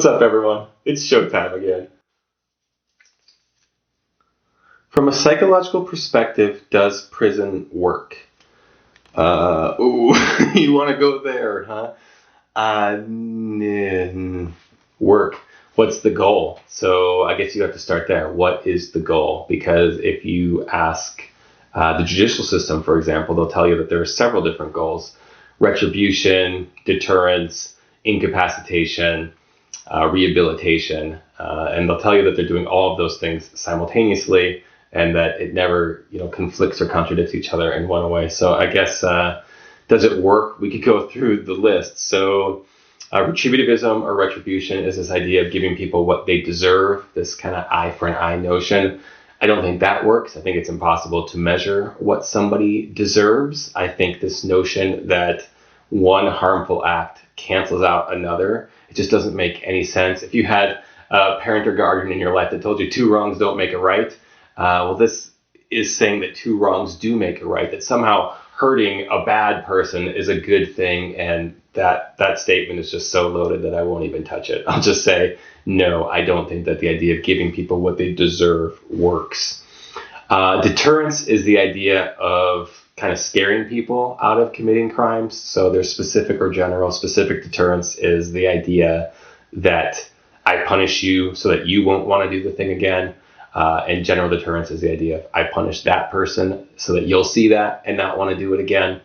What's up, everyone? It's showtime again. From a psychological perspective, does prison work? Ooh, you want to go there, huh? Work. What's the goal? So I guess you have to start there. What is the goal? Because if you ask the judicial system, for example, they'll tell you that there are several different goals: retribution, deterrence, incapacitation, rehabilitation, and they'll tell you that they're doing all of those things simultaneously, and that it never, conflicts or contradicts each other in one way. So I guess, does it work? We could go through the list. So retributivism or retribution is this idea of giving people what they deserve, this kind of eye for an eye notion. I don't think that works. I think it's impossible to measure what somebody deserves. I think this notion that one harmful act cancels out another, it just doesn't make any sense. If you had a parent or guardian in your life that told you two wrongs don't make a right, well, this is saying that two wrongs do make a right, that somehow hurting a bad person is a good thing, and that statement is just so loaded that I won't even touch it. I'll just say, no, I don't think that the idea of giving people what they deserve works. Deterrence is the idea of kind of scaring people out of committing crimes. So there's specific or general. Specific deterrence is the idea that I punish you so that you won't want to do the thing again. And general deterrence is the idea of I punish that person so that you'll see that and not want to do it again.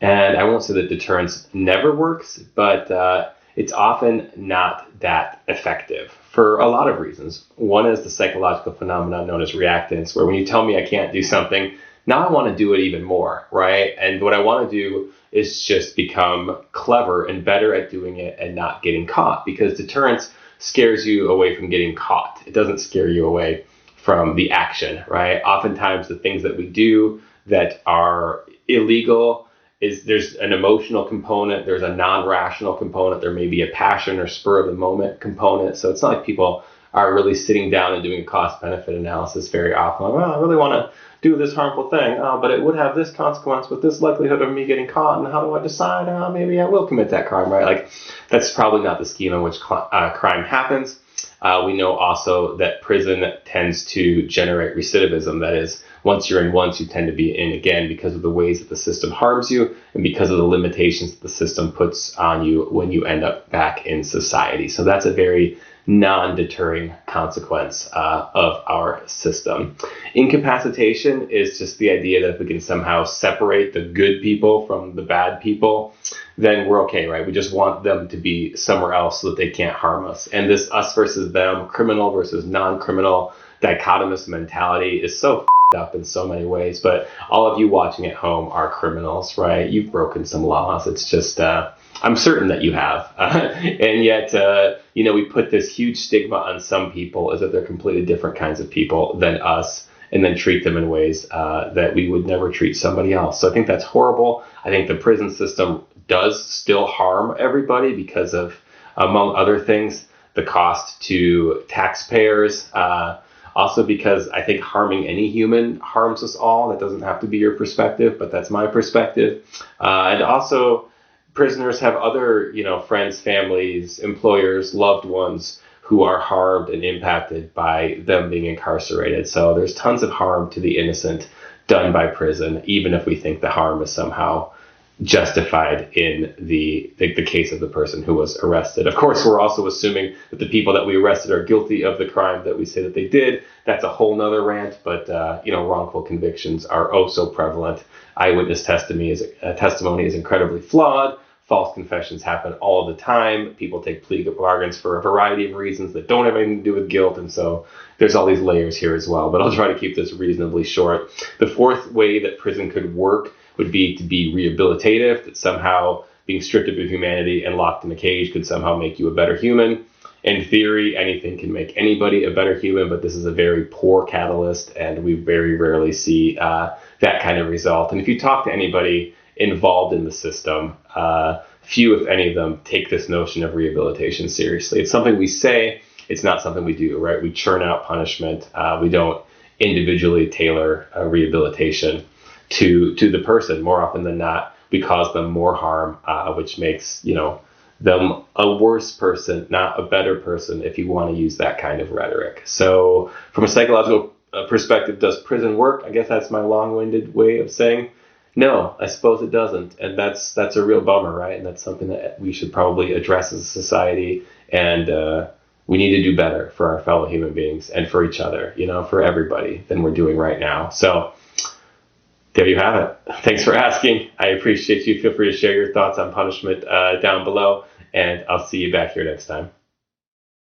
And I won't say that deterrence never works, but it's often not that effective for a lot of reasons. One is the psychological phenomenon known as reactance, where when you tell me I can't do something, now I want to do it even more, right? And what I want to do is just become clever and better at doing it and not getting caught, because deterrence scares you away from getting caught. It doesn't scare you away from the action, right? Oftentimes the things that we do that are illegal is there's an emotional component, there's a non-rational component, there may be a passion or spur of the moment component. So it's not like people are really sitting down and doing a cost-benefit analysis very often. Like, well, I really want to do this harmful thing, but it would have this consequence with this likelihood of me getting caught, and how do I decide? Maybe I will commit that crime, right? Like, that's probably not the scheme in which crime happens. We know also that prison tends to generate recidivism. That is, once you're in once, you tend to be in again because of the ways that the system harms you and because of the limitations that the system puts on you when you end up back in society. So that's a very non-deterring consequence of our system. Incapacitation is just the idea that if we can somehow separate the good people from the bad people, then we're okay, right? We just want them to be somewhere else so that they can't harm us. And this us versus them, criminal versus non-criminal dichotomous mentality is so up in so many ways. But all of you watching at home are criminals, right? You've broken some laws. It's just I'm certain that you have. And yet, we put this huge stigma on some people as if they're completely different kinds of people than us, and then treat them in ways that we would never treat somebody else. So I think that's horrible. I think the prison system does still harm everybody because of, among other things, the cost to taxpayers. Also because I think harming any human harms us all. That doesn't have to be your perspective, but that's my perspective. And also, prisoners have other, friends, families, employers, loved ones who are harmed and impacted by them being incarcerated. So there's tons of harm to the innocent done by prison, even if we think the harm is somehow justified in the case of the person who was arrested. Of course, we're also assuming that the people that we arrested are guilty of the crime that we say that they did. That's a whole nother rant, but wrongful convictions are oh so prevalent. Eyewitness testimony is incredibly flawed. False confessions happen all the time. People take plea bargains for a variety of reasons that don't have anything to do with guilt, and so there's all these layers here as well. But I'll try to keep this reasonably short. The fourth way that prison could work would be to be rehabilitative, that somehow being stripped of your humanity and locked in a cage could somehow make you a better human. In theory, anything can make anybody a better human, but this is a very poor catalyst, and we very rarely see that kind of result. And if you talk to anybody involved in the system, few, if any of them, take this notion of rehabilitation seriously. It's something we say, it's not something we do, right? We churn out punishment. We don't individually tailor rehabilitation to the person. More often than not, we cause them more harm, which makes, them a worse person, not a better person, if you want to use that kind of rhetoric. So from a psychological perspective, does prison work? I guess that's my long-winded way of saying no, I suppose it doesn't. And that's a real bummer, right? And that's something that we should probably address as a society. And we need to do better for our fellow human beings and for each other, for everybody than we're doing right now. So there you have it. Thanks for asking. I appreciate you. Feel free to share your thoughts on punishment down below, and I'll see you back here next time.